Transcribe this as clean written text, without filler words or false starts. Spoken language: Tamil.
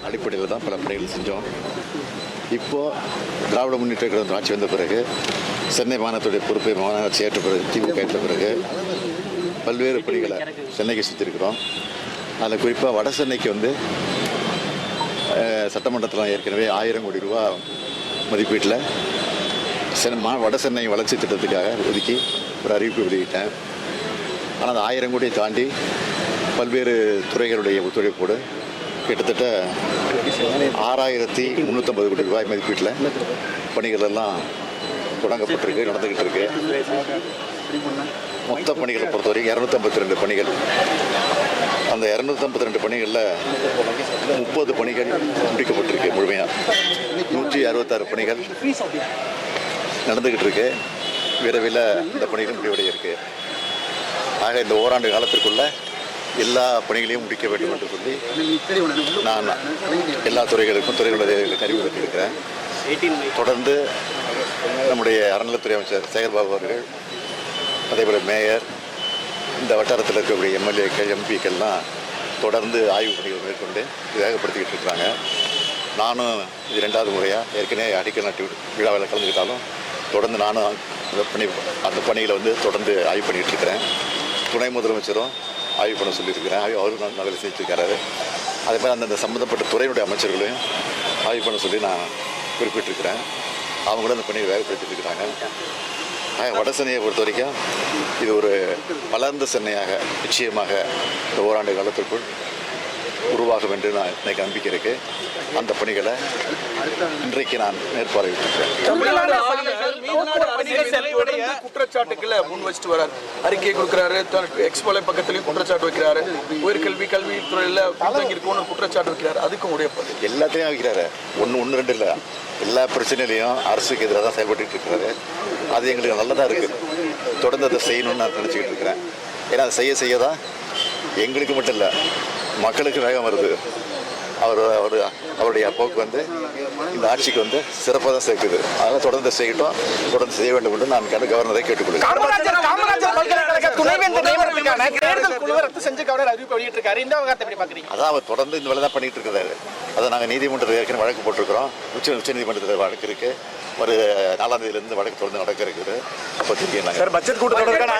அடிப்படையில் தான் பல பணிகள் செஞ்சோம். இப்போது திராவிட முன்னேற்ற கழகம் ஆட்சி வந்த பிறகு சென்னை மாநகரத்துடைய பொறுப்பை மாநகராட்சி ஏற்ற பிறகு திமுக ஏற்ற பிறகு பல்வேறு பணிகளை சென்னைக்கு செஞ்சுருக்கிறோம். அதில் குறிப்பாக வட சென்னைக்கு சட்டமன்றத்தில் ஏற்கனவே 1000 கோடி ரூபா மதிப்பீட்டில் வட சென்னை வளர்ச்சி திட்டத்துக்காக ஒதுக்கி ஒரு அறிவிப்பு வெளியிட்டேன். ஆனால் அந்த 1000 கோடியை தாண்டி பல்வேறு துறைகளுடைய ஒத்துழைப்போடு கிட்டத்தட்ட 6350 கோடி ரூபாய் மதிப்பீட்டில் பணிகள் எல்லாம் தொடங்கப்பட்டிருக்கு, நடந்துக்கிட்டு இருக்கு. மொத்த பணிகளை பொறுத்தவரைக்கும் 252 பணிகள். அந்த 252 பணிகளில் 30 பணிகள் முடிக்கப்பட்டிருக்கு முழுமையாக. 166 பணிகள் நடந்துக்கிட்டு இருக்கு. விரைவில் இந்த பணிகளும் முடிவடைய இருக்கு. ஆக இந்த ஓராண்டு காலத்திற்குள்ள எல்லா பணிகளையும் முடிக்க வேண்டும் என்று சொல்லி நான் எல்லா துறைகளுடைய அறிவு பெற்றிருக்கிறேன். தொடர்ந்து நம்முடைய அறநிலைத்துறை அமைச்சர் சேகர்பாபு அவர்கள், அதேபோல் மேயர், இந்த வட்டாரத்தில் இருக்கக்கூடிய எம்எல்ஏக்கள், எம்பிக்கள்லாம் தொடர்ந்து ஆய்வு பணிகள் மேற்கொண்டு வேகப்படுத்திக்கிட்டு இருக்கிறாங்க. நானும் இது 2வது முறையாக ஏற்கனவே அடிக்கல் நாட்டு விழாவில் கலந்துக்கிட்டாலும் தொடர்ந்து நானும் அந்த பணிகளை தொடர்ந்து ஆய்வு பண்ணிகிட்டு இருக்கிறேன். துணை முதலமைச்சரும் ஆய்வு பண்ண சொல்லியிருக்கிறேன். அவரும் நகரில் செஞ்சுருக்காரு. அதே மாதிரி அந்தந்த சம்மந்தப்பட்ட துறையினுடைய அமைச்சர்களையும் ஆய்வு பண்ண சொல்லி நான் குறிப்பிட்டிருக்கிறேன். அவங்களும் அந்த பணியை வேகப்படுத்திட்டு இருக்கிறாங்க. வட சென்னையை பொறுத்த வரைக்கும் இது ஒரு வளர்ந்த சென்னையாக நிச்சயமாக இந்த ஓராண்டு காலத்திற்குள் உருவாகும் என்று நான் எனக்கு நம்பிக்கை இருக்கு. அந்த பணிகளை இன்றைக்கு நான் மேற்பார்வையிட்டிருக்கிறேன். குற்றச்சாட்டுக்களை முன் வச்சுட்டு வராரு, அறிக்கை கொடுக்கிறாரு, எக்ஸ்போல பக்கத்துலயும் குற்றச்சாட்டு வைக்கிறாரு, உயர்கல்வி கல்வித்துறையில் இருக்கணும் குற்றச்சாட்டு வைக்கிறாரு. அதுக்கும் உடைய எல்லாத்தையும் வைக்கிறாரு. ஒன்று ரெண்டு இல்லை, எல்லா பிரச்சனையிலையும் அரசுக்கு எதிராக தான் செயல்பட்டு இருக்கிறாரு. அது எங்களுக்கு நல்லதாக இருக்குது. தொடர்ந்து அதை செய்யணும்னு நான் நினச்சிக்கிட்டு இருக்கிறேன். ஏன்னா அதை செய்ய தான் எங்களுக்கு மட்டும் இல்லை, மக்களுக்கு வேகம் வருது. அவருடைய போக்கு இந்த ஆட்சிக்கு சிறப்பாக தான் சேர்க்குது. அதனால் தொடர்ந்து செய்யட்டும், தொடர்ந்து செய்ய வேண்டும் என்று நான் கவர்னரை கேட்டுக்கொள்கிறேன். அதான் அவர் தொடர்ந்து இந்த வேலை தான் பண்ணிட்டு இருக்கிறாரு. அதை நாங்கள் நீதிமன்றத்தில் ஏற்கனவே வழக்கு போட்டிருக்கிறோம். உச்ச நீதிமன்றத்தில் வழக்கு இருக்கு. ஒரு 4ஆம் தேதியிலிருந்து வழக்கு தொடர்ந்து நடக்க இருக்குது. அப்போ தெரியும். பட்ஜெட் கூட்டத்தொடர்